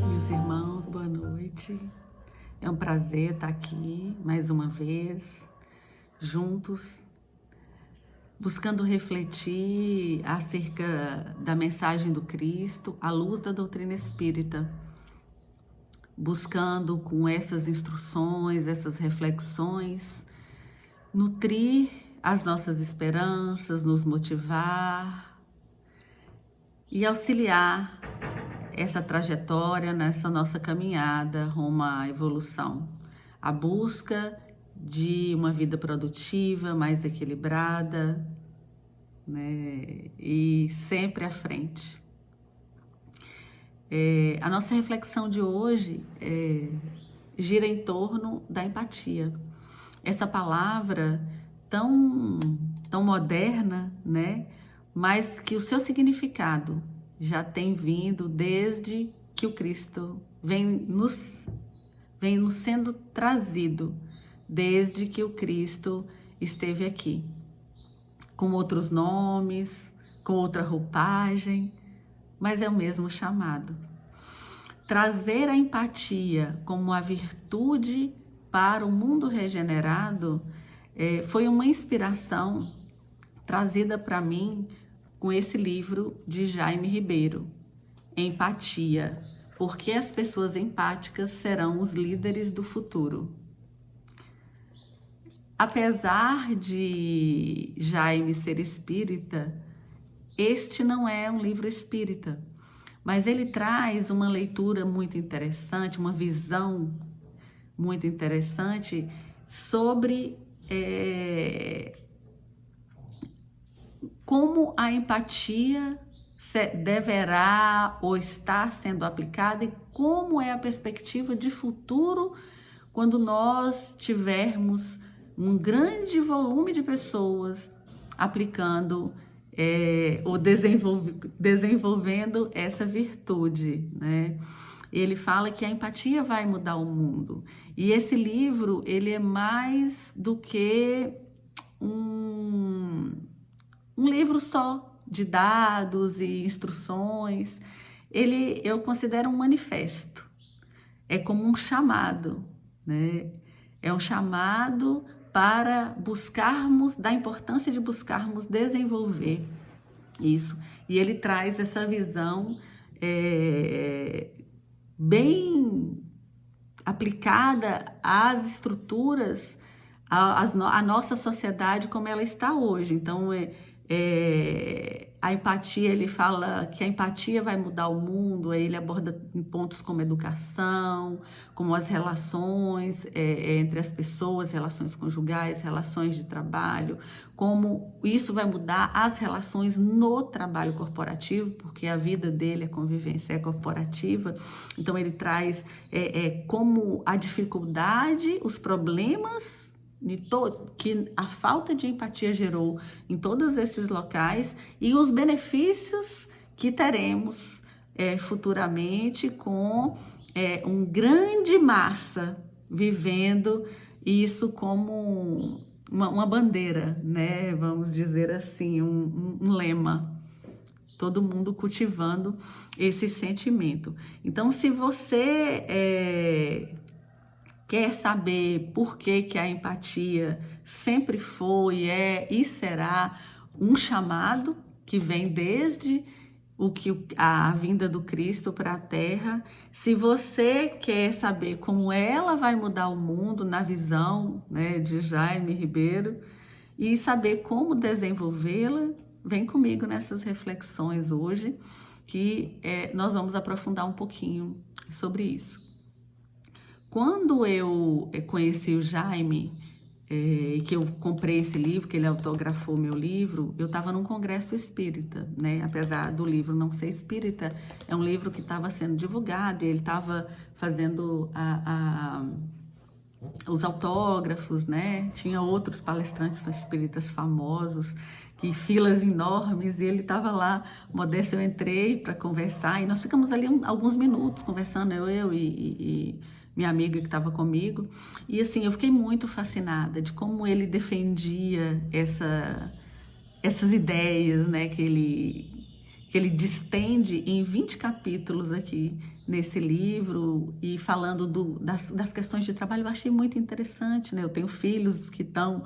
Meus irmãos, boa noite. É um prazer estar aqui mais uma vez, juntos, buscando refletir acerca da mensagem do Cristo à luz da doutrina espírita, buscando com essas instruções, essas reflexões, nutrir as nossas esperanças, nos motivar e auxiliar essa trajetória, nessa nossa caminhada rumo à evolução, a busca de uma vida produtiva, mais equilibrada, né? E sempre à frente. A nossa reflexão de hoje gira em torno da empatia. Essa palavra tão moderna, né? Mas que o seu significado já tem vindo desde que o Cristo vem nos sendo trazido, desde que o Cristo esteve aqui, com outros nomes, com outra roupagem, mas é o mesmo chamado. Trazer a empatia como a virtude para o mundo regenerado foi uma inspiração trazida para mim com esse livro de Jaime Ribeiro, Empatia, porque as pessoas empáticas serão os líderes do futuro. Apesar de Jaime ser espírita, este não é um livro espírita, mas ele traz uma leitura muito interessante, uma visão muito interessante sobre como a empatia deverá ou está sendo aplicada e como é a perspectiva de futuro quando nós tivermos um grande volume de pessoas aplicando ou desenvolvendo essa virtude, né? Ele fala que a empatia vai mudar o mundo. E esse livro, ele é mais do que um livro só de dados e instruções. Eu considero um manifesto. É como um chamado, né? É um chamado para buscarmos, da importância de buscarmos desenvolver isso. E ele traz essa visão bem aplicada às estruturas, à nossa sociedade como ela está hoje. Então, a empatia, ele fala que a empatia vai mudar o mundo, ele aborda em pontos como educação, como as relações entre as pessoas, relações conjugais, relações de trabalho, como isso vai mudar as relações no trabalho corporativo, porque a vida dele, a convivência é corporativa. Então ele traz como a dificuldade, os problemas que a falta de empatia gerou em todos esses locais e os benefícios que teremos futuramente com uma grande massa vivendo isso como uma bandeira, né? Vamos dizer assim, um lema. Todo mundo cultivando esse sentimento. Então, se você quer saber por que a empatia sempre foi, e será um chamado que vem desde a vinda do Cristo para a Terra, se você quer saber como ela vai mudar o mundo na visão, né, de Jaime Ribeiro e saber como desenvolvê-la, vem comigo nessas reflexões hoje, que nós vamos aprofundar um pouquinho sobre isso. Quando eu conheci o Jaime, que eu comprei esse livro, que ele autografou meu livro, eu estava num congresso espírita, né? Apesar do livro não ser espírita, é um livro que estava sendo divulgado, e ele estava fazendo os autógrafos, né? Tinha outros palestrantes espíritas famosos, que filas enormes, e ele estava lá, modesto. Eu entrei para conversar, e nós ficamos ali alguns minutos conversando, eu e minha amiga que estava comigo. E assim, eu fiquei muito fascinada de como ele defendia essas ideias, né, que ele distende em 20 capítulos aqui nesse livro, e falando das questões de trabalho. Eu achei muito interessante, né? Eu tenho filhos que estão,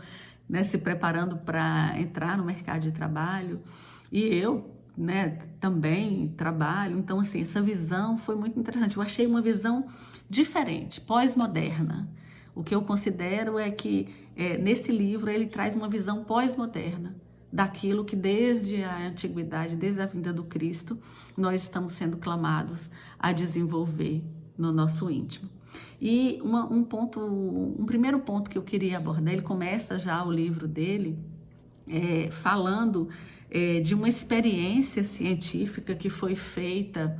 né, se preparando para entrar no mercado de trabalho, e eu, né, também trabalho. Então, assim, essa visão foi muito interessante. Eu achei uma visão diferente, pós-moderna. O que eu considero é que nesse livro ele traz uma visão pós-moderna daquilo que desde a antiguidade, desde a vinda do Cristo, nós estamos sendo clamados a desenvolver no nosso íntimo. E um primeiro ponto que eu queria abordar, ele começa já o livro dele falando de uma experiência científica que foi feita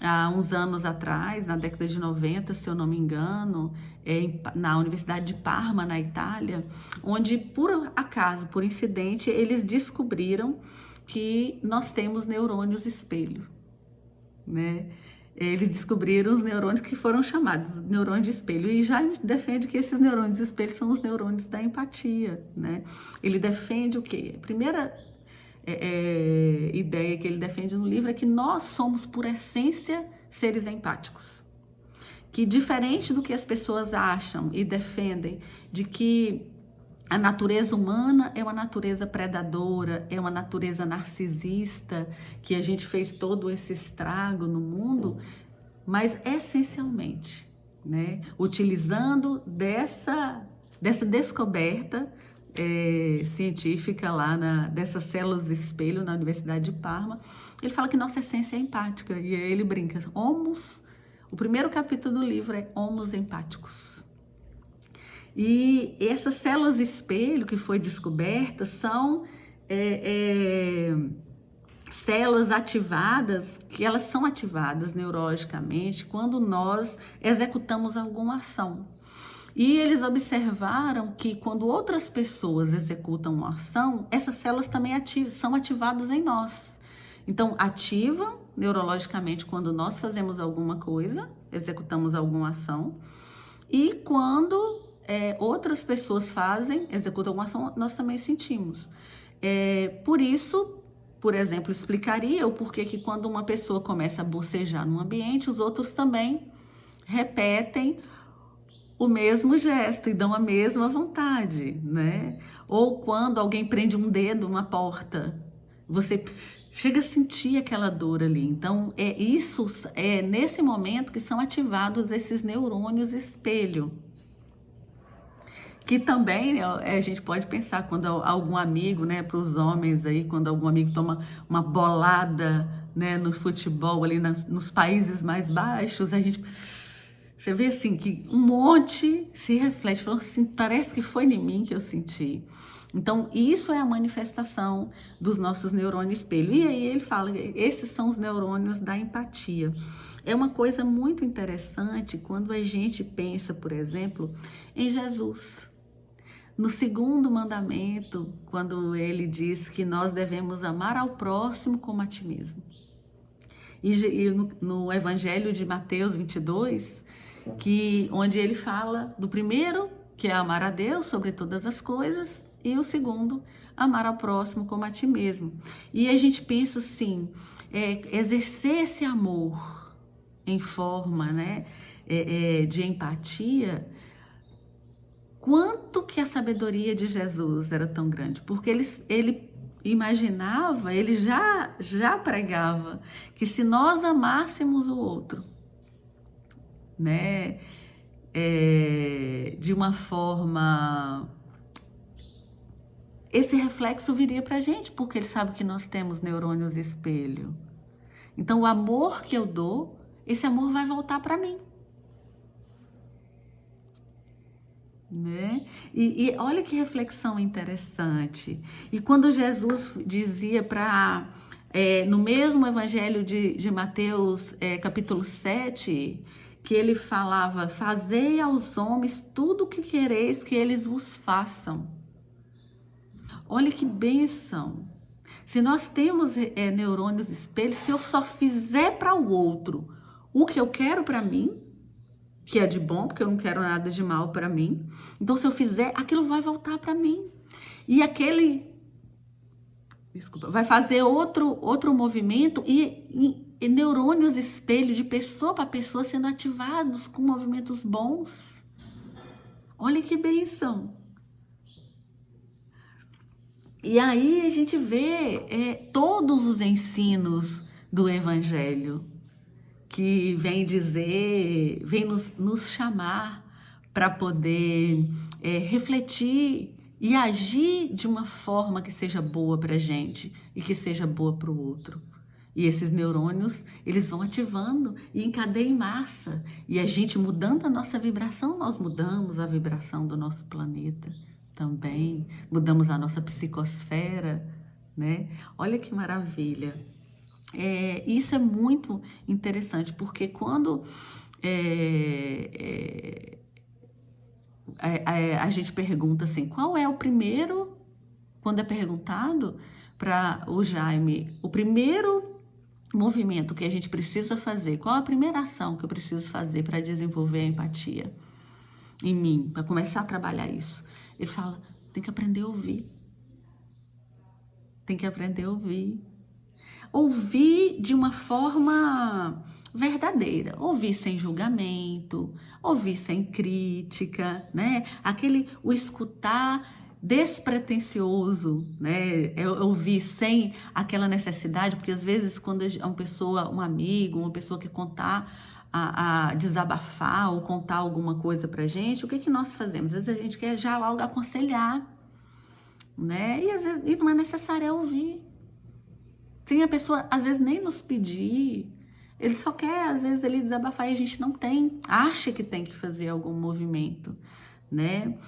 há uns anos atrás, na década de 90, se eu não me engano, na Universidade de Parma, na Itália, onde, por acaso, por incidente, eles descobriram que nós temos neurônios espelho, né? Eles descobriram os neurônios que foram chamados neurônios de espelho, e já defende que esses neurônios de espelho são os neurônios da empatia, né? Ele defende o quê? A primeira ideia que ele defende no livro é que nós somos, por essência, seres empáticos. Que, diferente do que as pessoas acham e defendem, de que a natureza humana é uma natureza predadora, é uma natureza narcisista, que a gente fez todo esse estrago no mundo, mas essencialmente, né, utilizando dessa descoberta científica lá dessas células espelho na Universidade de Parma, ele fala que nossa essência é empática, e aí ele brinca, o primeiro capítulo do livro é Homos Empáticos. E essas células espelho que foi descoberta são células ativadas, que elas são ativadas neurologicamente quando nós executamos alguma ação. E eles observaram que quando outras pessoas executam uma ação, essas células também são ativadas em nós. Então, ativam neurologicamente quando nós fazemos alguma coisa, executamos alguma ação, e quando outras pessoas executam alguma ação, nós também sentimos. Por isso, por exemplo, explicaria o porquê que quando uma pessoa começa a bocejar num ambiente, os outros também repetem o mesmo gesto e dão a mesma vontade, né? Ou quando alguém prende um dedo numa porta, você chega a sentir aquela dor ali. Então, é nesse momento que são ativados esses neurônios espelho. Que também a gente pode pensar quando algum amigo, né, para os homens aí, quando algum amigo toma uma bolada, né, no futebol ali nos países mais baixos, você vê assim que um monte se reflete, falou assim, parece que foi em mim que eu senti. Então, isso é a manifestação dos nossos neurônios espelho. E aí ele fala, esses são os neurônios da empatia. É uma coisa muito interessante quando a gente pensa, por exemplo, em Jesus. No segundo mandamento, quando ele diz que nós devemos amar ao próximo como a ti mesmo. E no Evangelho de Mateus 22, onde ele fala do primeiro, que é amar a Deus sobre todas as coisas, e o segundo, amar ao próximo como a ti mesmo. E a gente pensa assim, exercer esse amor em forma, né, de empatia, quanto que a sabedoria de Jesus era tão grande, porque ele imaginava, ele já pregava que se nós amássemos o outro, né, de uma forma, esse reflexo viria pra gente, porque ele sabe que nós temos neurônios espelho. Então, o amor que eu dou, esse amor vai voltar para mim, né? E olha que reflexão interessante. E quando Jesus dizia no mesmo Evangelho de Mateus, capítulo 7, que ele falava, fazei aos homens tudo o que quereis que eles vos façam. Olha que bênção. Se nós temos neurônios espelhos, se eu só fizer para o outro o que eu quero para mim, que é de bom, porque eu não quero nada de mal para mim. Então, se eu fizer, aquilo vai voltar para mim. E vai fazer outro movimento e neurônios espelho de pessoa para pessoa sendo ativados com movimentos bons. Olha que bênção! E aí a gente vê todos os ensinos do Evangelho que vem dizer, vem nos chamar para poder refletir e agir de uma forma que seja boa para a gente e que seja boa para o outro. E esses neurônios, eles vão ativando e em cadeia em massa. E a gente mudando a nossa vibração, nós mudamos a vibração do nosso planeta também. Mudamos a nossa psicosfera, né? Olha que maravilha. Isso é muito interessante, porque quando a gente pergunta assim, qual é o primeiro, quando é perguntado para o Jaime, o primeiro movimento que a gente precisa fazer, qual a primeira ação que eu preciso fazer para desenvolver a empatia em mim, para começar a trabalhar isso? Ele fala, tem que aprender a ouvir. Tem que aprender a ouvir. Ouvir de uma forma verdadeira, ouvir sem julgamento, ouvir sem crítica, né? O escutar despretensioso, né? Ouvir sem aquela necessidade, porque às vezes quando uma pessoa, um amigo, uma pessoa quer contar, a desabafar ou contar alguma coisa pra gente, o que nós fazemos? Às vezes a gente quer já logo aconselhar, né? E às vezes não é necessário ouvir. Tem a pessoa, às vezes, nem nos pedir, ele só quer, às vezes, ele desabafar e a gente não tem, acha que tem que fazer algum movimento, né?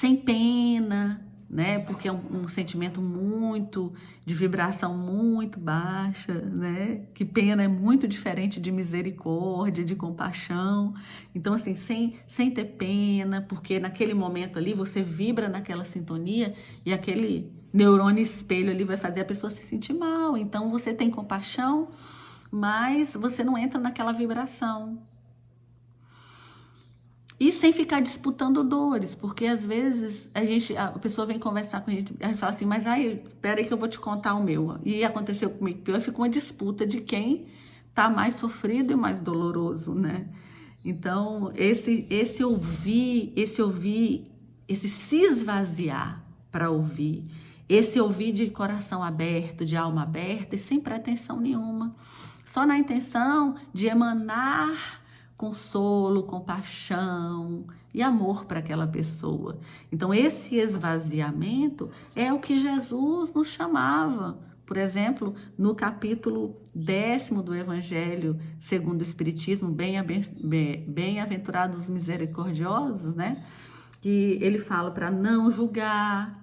Sem pena, né? Porque é um sentimento muito, de vibração muito baixa, né? Que pena é muito diferente de misericórdia, de compaixão. Então, assim, sem ter pena, porque naquele momento ali você vibra naquela sintonia e aquele neurônio espelho ali vai fazer a pessoa se sentir mal. Então, você tem compaixão, mas você não entra naquela vibração. E sem ficar disputando dores, porque às vezes a pessoa vem conversar com a gente fala assim, mas aí, espera aí que eu vou te contar o meu. E aconteceu comigo, pior, fica uma disputa de quem tá mais sofrido e mais doloroso, né? Então, esse ouvir, esse se esvaziar para ouvir, esse ouvir de coração aberto, de alma aberta e sem pretensão nenhuma, só na intenção de emanar consolo, compaixão e amor para aquela pessoa. Então, esse esvaziamento é o que Jesus nos chamava. Por exemplo, no capítulo 10º do Evangelho segundo o Espiritismo, bem-aventurados os misericordiosos, né? Que ele fala para não julgar,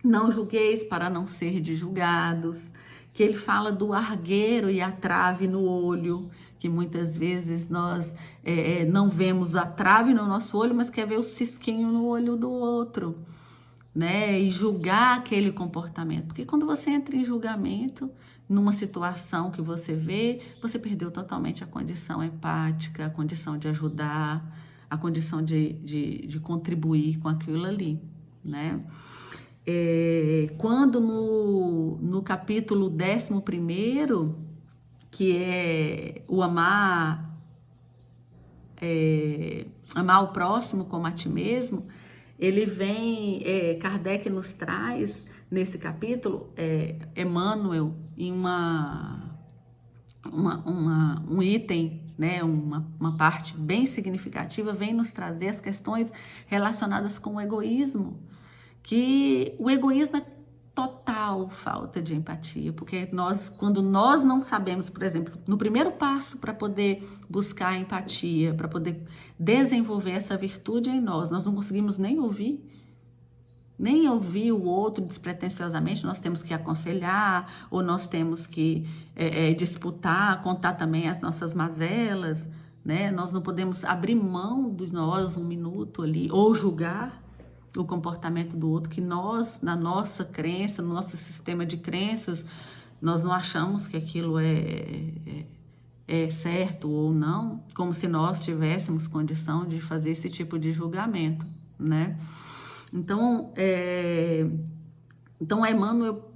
não julgueis para não ser julgados, que ele fala do argueiro e a trave no olho, que muitas vezes nós não vemos a trave no nosso olho, mas quer ver o cisquinho no olho do outro, né? E julgar aquele comportamento, porque quando você entra em julgamento, numa situação que você vê, você perdeu totalmente a condição empática, a condição de ajudar, a condição de contribuir com aquilo ali, né? Quando no capítulo 11º, que é o amar o próximo como a ti mesmo, ele vem, Kardec nos traz nesse capítulo, Emmanuel, em um item, né, uma parte bem significativa, vem nos trazer as questões relacionadas com o egoísmo, que o egoísmo é total falta de empatia, porque quando nós não sabemos, por exemplo, no primeiro passo para poder buscar a empatia, para poder desenvolver essa virtude em nós não conseguimos nem ouvir o outro despretensiosamente, nós temos que aconselhar, ou nós temos que disputar, contar também as nossas mazelas, né? Nós não podemos abrir mão de nós um minuto ali, ou julgar o comportamento do outro, que nós, na nossa crença, no nosso sistema de crenças, nós não achamos que aquilo é certo ou não, como se nós tivéssemos condição de fazer esse tipo de julgamento, né? Então, Emmanuel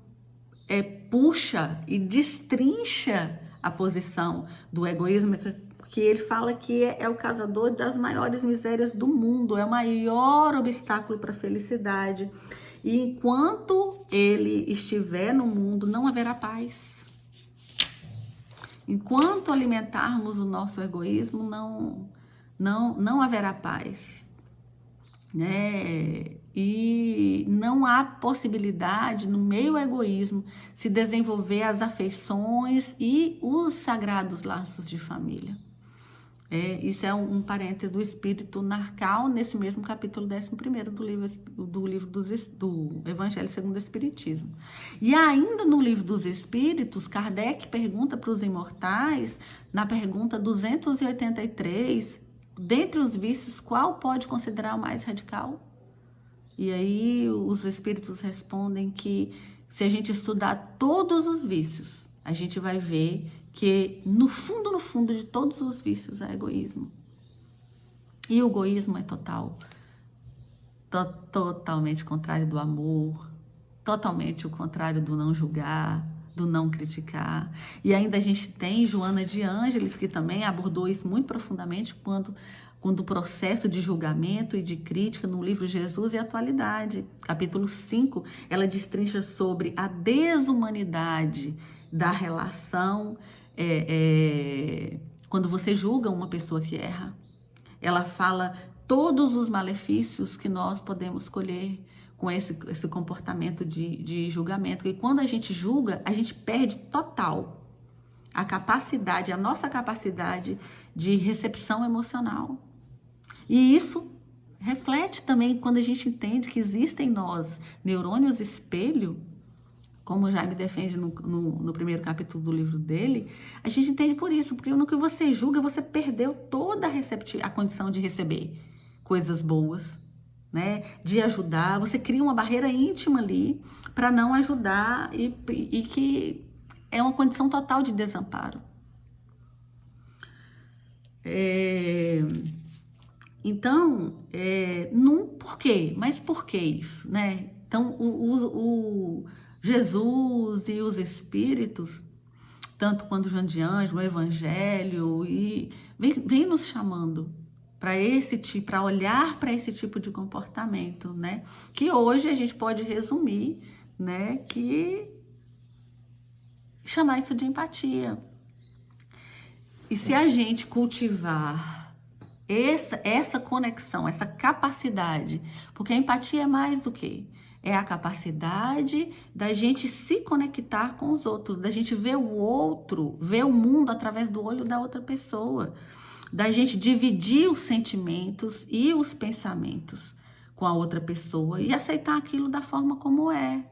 puxa e destrincha a posição do egoísmo, porque ele fala que é o causador das maiores misérias do mundo, é o maior obstáculo para a felicidade. E enquanto ele estiver no mundo, não haverá paz. Enquanto alimentarmos o nosso egoísmo, não haverá paz, né? E não há possibilidade, no meio do egoísmo, se desenvolver as afeições e os sagrados laços de família. Isso é um parêntese do Espírito Narcal, nesse mesmo capítulo 11º do livro do Evangelho segundo o Espiritismo. E ainda no livro dos Espíritos, Kardec pergunta para os imortais, na pergunta 283, dentre os vícios, qual pode considerar o mais radical? E aí os Espíritos respondem que se a gente estudar todos os vícios, a gente vai ver que no fundo de todos os vícios é egoísmo. E o egoísmo é totalmente contrário do amor, totalmente o contrário do não julgar, do não criticar. E ainda a gente tem Joana de Ângeles, que também abordou isso muito profundamente quando o processo de julgamento e de crítica no livro Jesus e Atualidade. Capítulo 5, ela destrincha sobre a desumanidade da relação quando você julga uma pessoa que erra. Ela fala todos os malefícios que nós podemos colher com esse comportamento de julgamento. E quando a gente julga, a gente perde total a nossa capacidade de recepção emocional. E isso reflete também quando a gente entende que existem em nós neurônios espelho, como o Jaime defende no primeiro capítulo do livro dele. A gente entende por isso, porque no que você julga, você perdeu toda a condição de receber coisas boas, né? De ajudar, você cria uma barreira íntima ali para não ajudar e que é uma condição total de desamparo. Então, por quê? Mas por que isso, né? Então, o Jesus e os Espíritos, tanto quanto Joana de Ângeles, o Evangelho, e vem nos chamando para olhar para esse tipo de comportamento, né? Que hoje a gente pode resumir, né? Que chamar isso de empatia. E se a gente cultivar essa conexão, essa capacidade, porque a empatia é mais do que? É a capacidade da gente se conectar com os outros, da gente ver o outro, ver o mundo através do olho da outra pessoa, da gente dividir os sentimentos e os pensamentos com a outra pessoa e aceitar aquilo da forma como é,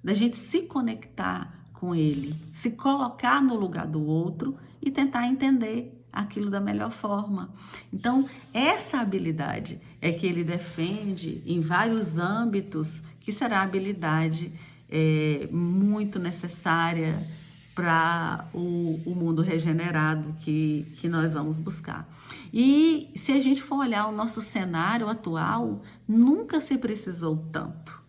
da gente se conectar com ele, se colocar no lugar do outro e tentar entender aquilo da melhor forma. Então, essa habilidade é que ele defende em vários âmbitos, que será a habilidade muito necessária para o mundo regenerado que nós vamos buscar. E se a gente for olhar o nosso cenário atual, nunca se precisou tanto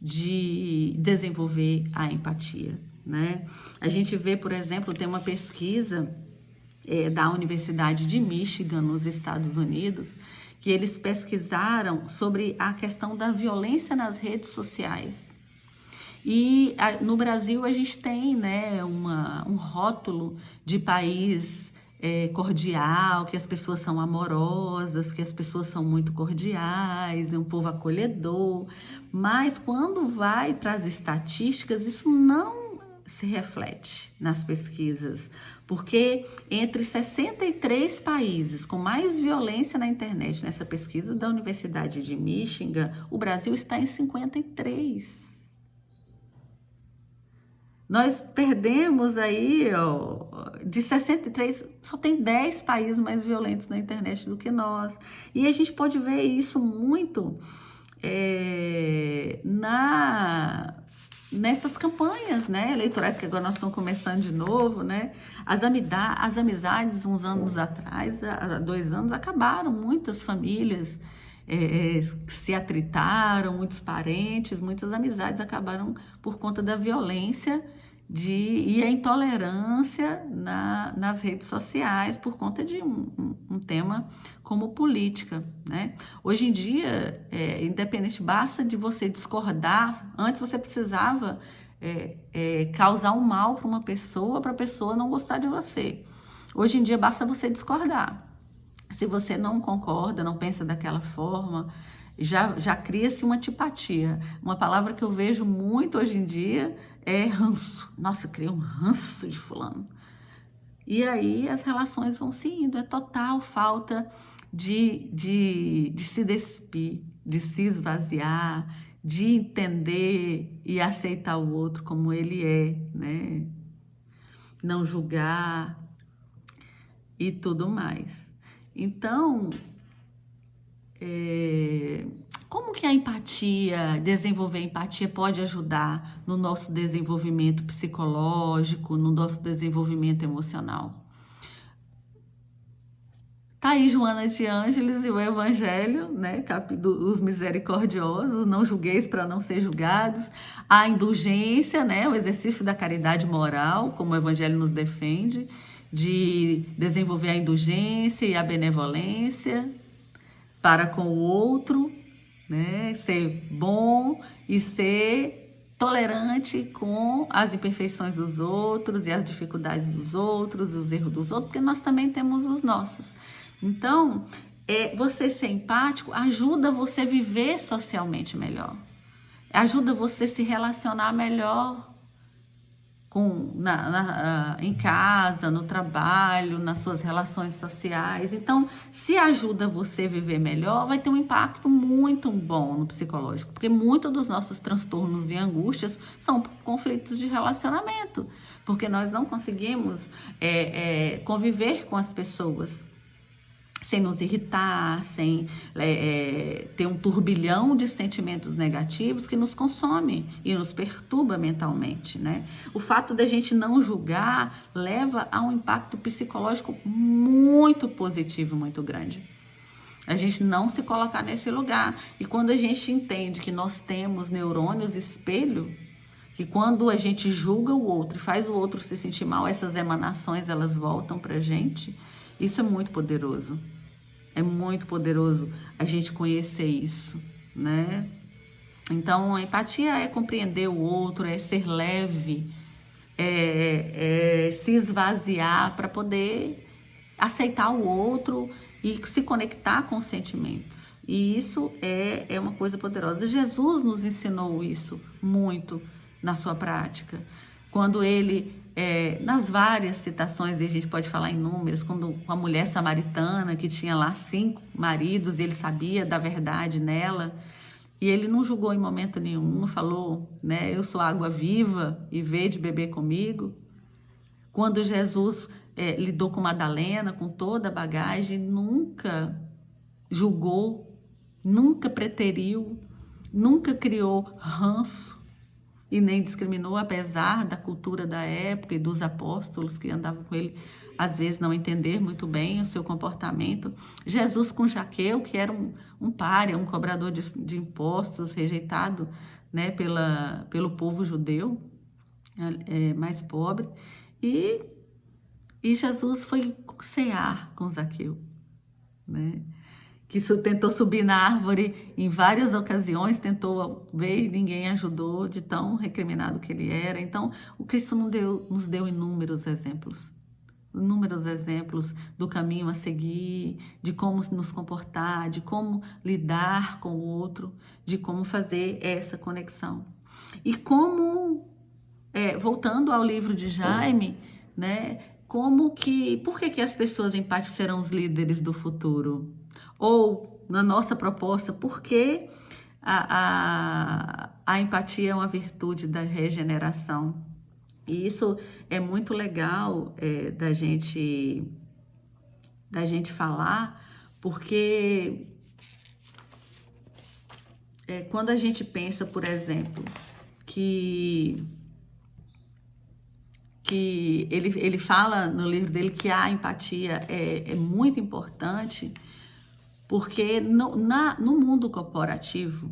de desenvolver a empatia, né? A gente vê, por exemplo, tem uma pesquisa da Universidade de Michigan, nos Estados Unidos, que eles pesquisaram sobre a questão da violência nas redes sociais. E no Brasil a gente tem, né, um rótulo de país cordial, que as pessoas são amorosas, que as pessoas são muito cordiais, é um povo acolhedor. Mas quando vai para as estatísticas, isso não se reflete nas pesquisas, porque entre 63 países com mais violência na internet, nessa pesquisa da Universidade de Michigan, o Brasil está em 53. Nós perdemos aí, de 63, só tem 10 países mais violentos na internet do que nós. E a gente pode ver isso muito nessas campanhas, né, eleitorais, que agora nós estamos começando de novo, né? As amizades, uns anos atrás, há 2 anos, acabaram. Muitas famílias se atritaram, muitos parentes, muitas amizades acabaram por conta da violência e a intolerância nas redes sociais, por conta de um tema como política, né? Hoje em dia, independente, basta de você discordar. Antes você precisava causar um mal para uma pessoa, para a pessoa não gostar de você. Hoje em dia basta você discordar. Se você não concorda, não pensa daquela forma, já cria-se uma antipatia. Uma palavra que eu vejo muito hoje em dia é ranço. Nossa, cria um ranço de fulano. E aí as relações vão se indo. É total falta de se despir, de se esvaziar, de entender e aceitar o outro como ele é, né? Não julgar e tudo mais. Então, como que a empatia, desenvolver a empatia pode ajudar no nosso desenvolvimento psicológico, no nosso desenvolvimento emocional? Tá aí Joana de Ângeles e o Evangelho, né? Os misericordiosos, não julgueis para não ser julgados. A indulgência, né? O exercício da caridade moral, como o Evangelho nos defende, de desenvolver a indulgência e a benevolência para com o outro, né? Ser bom e ser tolerante com as imperfeições dos outros e as dificuldades dos outros, os erros dos outros, porque nós também temos os nossos. Então, você ser empático ajuda você a viver socialmente melhor, ajuda você a se relacionar melhor em casa, no trabalho, nas suas relações sociais. Então, se ajuda você a viver melhor, vai ter um impacto muito bom no psicológico, porque muitos dos nossos transtornos e angústias são conflitos de relacionamento, porque nós não conseguimos conviver com as pessoas sem nos irritar, sem ter um turbilhão de sentimentos negativos que nos consome e nos perturba mentalmente, né? O fato da gente não julgar leva a um impacto psicológico muito positivo, muito grande. A gente não se colocar nesse lugar. E quando a gente entende que nós temos neurônios espelho, que quando a gente julga o outro e faz o outro se sentir mal, essas emanações, elas voltam pra gente. Isso é muito poderoso. É muito poderoso a gente conhecer isso, né? Então, a empatia é compreender o outro, é ser leve, se esvaziar para poder aceitar o outro e se conectar com os sentimentos. E isso é uma coisa poderosa. Jesus nos ensinou isso muito na sua prática. Quando ele, nas várias citações, e a gente pode falar em números, quando a mulher samaritana, que tinha lá 5 maridos, e ele sabia da verdade nela, e ele não julgou em momento nenhum, falou, né, eu sou água viva e vede beber comigo. Quando Jesus lidou com Madalena, com toda a bagagem, nunca julgou, nunca preteriu, nunca criou ranço, e nem discriminou, apesar da cultura da época e dos apóstolos que andavam com ele, às vezes não entender muito bem o seu comportamento. Jesus com Zaqueu, que era um pária, um cobrador de impostos, rejeitado, né, pelo povo judeu, mais pobre, e Jesus foi cear com Zaqueu, né? Que tentou subir na árvore em várias ocasiões, tentou ver e ninguém ajudou, de tão recriminado que ele era. Então, o Cristo nos deu inúmeros exemplos do caminho a seguir, de como nos comportar, de como lidar com o outro, de como fazer essa conexão. E como, voltando ao livro de Jaime, né, por que as pessoas empáticas serão os líderes do futuro? Ou, na nossa proposta, por que a empatia é uma virtude da regeneração? E isso é muito legal da gente falar, porque quando a gente pensa, por exemplo, que ele fala no livro dele que a empatia é muito importante, porque no mundo corporativo,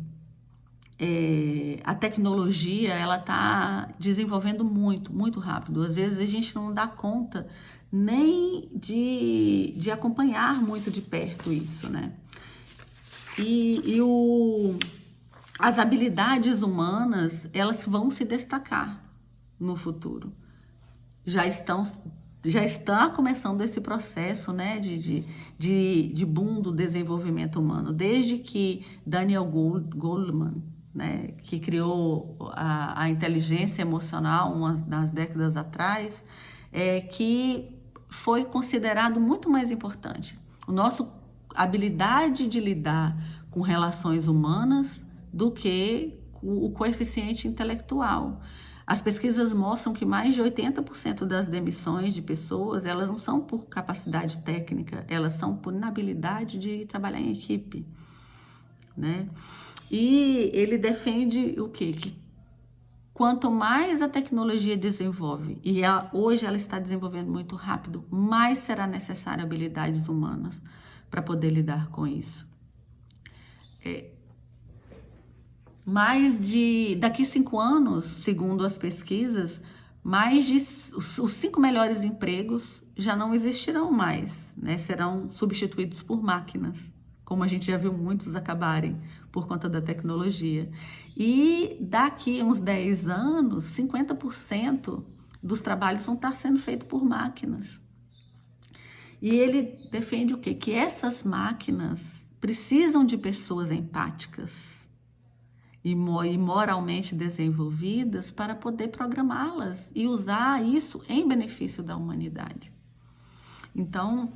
a tecnologia ela está desenvolvendo muito rápido. Às vezes a gente não dá conta nem de acompanhar muito de perto isso, né? As habilidades humanas, elas vão se destacar no futuro. Já está começando esse processo, né, de boom do desenvolvimento humano, desde que Daniel Goleman, né, que criou a inteligência emocional umas décadas atrás, que foi considerado muito mais importante. Nossa habilidade de lidar com relações humanas do que o coeficiente intelectual. As pesquisas mostram que mais de 80% das demissões de pessoas, elas não são por capacidade técnica, elas são por inabilidade de trabalhar em equipe, né? E ele defende o quê? Que quanto mais a tecnologia desenvolve, e hoje ela está desenvolvendo muito rápido, mais será necessário habilidades humanas para poder lidar com isso. Daqui 5 anos, segundo as pesquisas, os 5 melhores empregos já não existirão mais, né? Serão substituídos por máquinas, como a gente já viu muitos acabarem por conta da tecnologia. E daqui a uns 10 anos, 50% dos trabalhos vão estar sendo feitos por máquinas. E ele defende o quê? Que essas máquinas precisam de pessoas empáticas e moralmente desenvolvidas para poder programá-las e usar isso em benefício da humanidade. Então,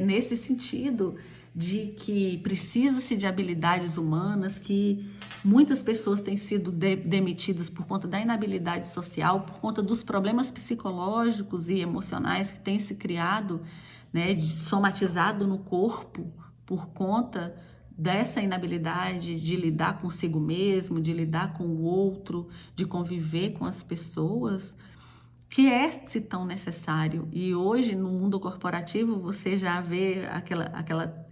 nesse sentido de que precisa-se de habilidades humanas, que muitas pessoas têm sido demitidas por conta da inabilidade social, por conta dos problemas psicológicos e emocionais que têm se criado, né, somatizado no corpo por conta dessa inabilidade de lidar consigo mesmo, de lidar com o outro, de conviver com as pessoas, que é-se tão necessário. E hoje, no mundo corporativo, você já vê aquela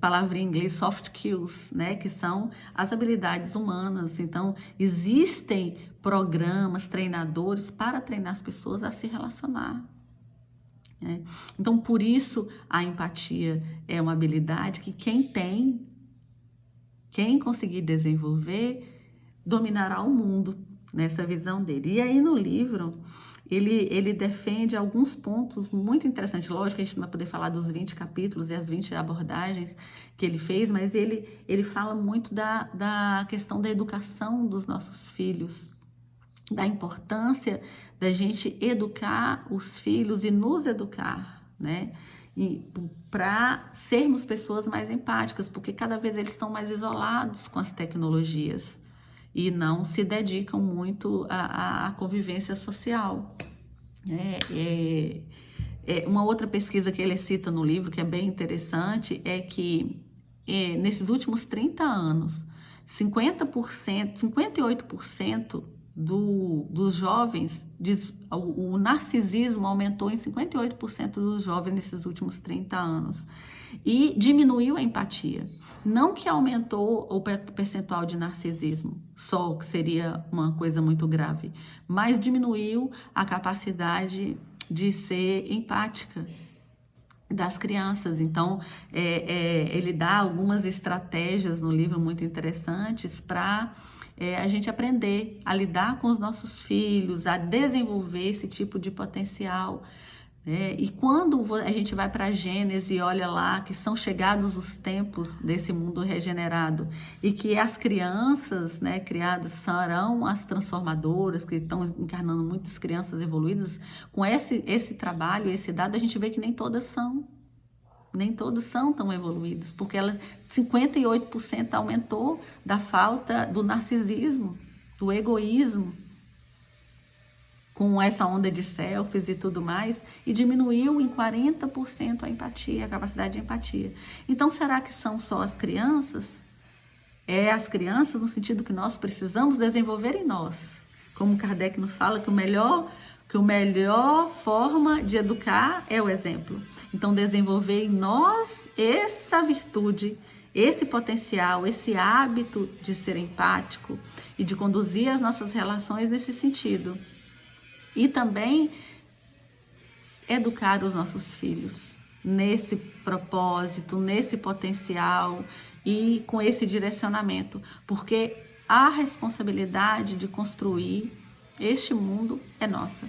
palavra em inglês, soft skills, né, que são as habilidades humanas. Então, existem programas, treinadores para treinar as pessoas a se relacionar. Né? Então, por isso, a empatia é uma habilidade que quem conseguir desenvolver, dominará o mundo, nessa visão dele. E aí no livro, ele defende alguns pontos muito interessantes. Lógico que a gente não vai poder falar dos 20 capítulos e as 20 abordagens que ele fez, mas ele fala muito da questão da educação dos nossos filhos, da importância da gente educar os filhos e nos educar, né? Para sermos pessoas mais empáticas, porque cada vez eles estão mais isolados com as tecnologias e não se dedicam muito à convivência social. Uma outra pesquisa que ele cita no livro, que é bem interessante, é que nesses últimos 30 anos, 58% dos jovens, o narcisismo aumentou em 58% dos jovens nesses últimos 30 anos. E diminuiu a empatia. Não que aumentou o percentual de narcisismo, só que seria uma coisa muito grave, mas diminuiu a capacidade de ser empática das crianças. Então, ele dá algumas estratégias no livro muito interessantes para a gente aprender a lidar com os nossos filhos, a desenvolver esse tipo de potencial. E quando a gente vai para Gênesis e olha lá que são chegados os tempos desse mundo regenerado e que as crianças, né, criadas serão as transformadoras, que estão encarnando muitas crianças evoluídas, com esse trabalho, esse dado, a gente vê que nem todos são tão evoluídos, porque 58% aumentou da falta do narcisismo, do egoísmo, com essa onda de selfies e tudo mais, e diminuiu em 40% a empatia, a capacidade de empatia. Então, será que são só as crianças? É as crianças no sentido que nós precisamos desenvolver em nós. Como Kardec nos fala que o melhor forma de educar é o exemplo. Então, desenvolver em nós essa virtude, esse potencial, esse hábito de ser empático e de conduzir as nossas relações nesse sentido. E também educar os nossos filhos nesse propósito, nesse potencial e com esse direcionamento, porque a responsabilidade de construir este mundo é nossa.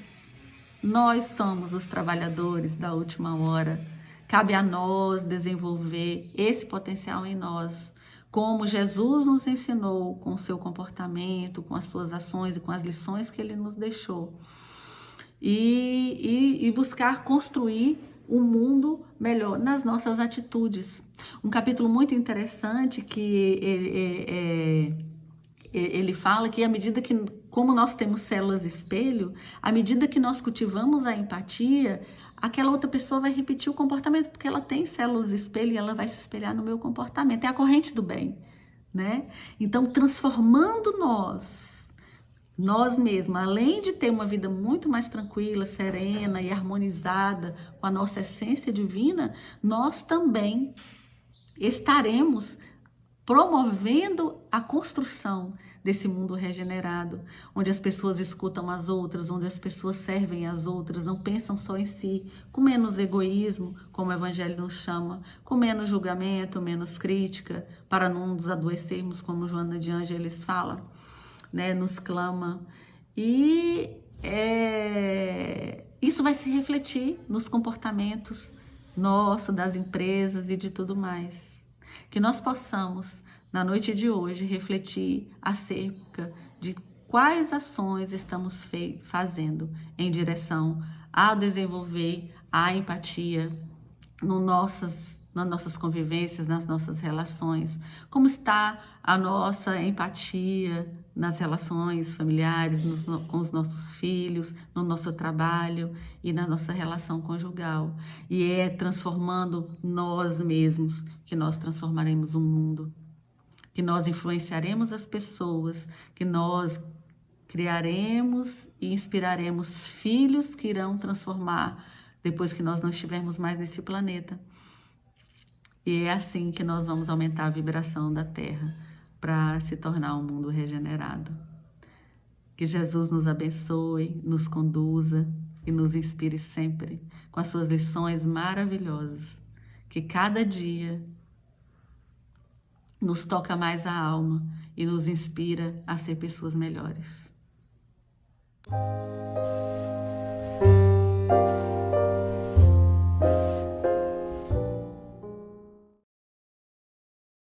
Nós somos os trabalhadores da última hora. Cabe a nós desenvolver esse potencial em nós, como Jesus nos ensinou com o seu comportamento, com as suas ações e com as lições que ele nos deixou. E buscar construir um mundo melhor nas nossas atitudes. Um capítulo muito interessante que ele fala que à medida que, como nós temos células espelho, à medida que nós cultivamos a empatia, aquela outra pessoa vai repetir o comportamento, porque ela tem células espelho e ela vai se espelhar no meu comportamento. É a corrente do bem, né? Então, transformando nós mesmos, além de ter uma vida muito mais tranquila, serena e harmonizada com a nossa essência divina, nós também estaremos promovendo a construção desse mundo regenerado, onde as pessoas escutam as outras, onde as pessoas servem as outras, não pensam só em si, com menos egoísmo, como o Evangelho nos chama, com menos julgamento, menos crítica, para não nos adoecermos, como Joana de Ângeles fala, né, nos clama. E isso vai se refletir nos comportamentos nossos, das empresas e de tudo mais. Que nós possamos, na noite de hoje, refletir acerca de quais ações estamos fazendo em direção a desenvolver a empatia nas nossas convivências, nas nossas relações. Como está a nossa empatia nas relações familiares, com os nossos filhos, no nosso trabalho e na nossa relação conjugal. E é transformando nós mesmos que nós transformaremos o mundo, que nós influenciaremos as pessoas, que nós criaremos e inspiraremos filhos que irão transformar depois que nós não estivermos mais nesse planeta. E é assim que nós vamos aumentar a vibração da Terra para se tornar um mundo regenerado. Que Jesus nos abençoe, nos conduza e nos inspire sempre com as suas lições maravilhosas. Que cada dia nos toca mais a alma e nos inspira a ser pessoas melhores.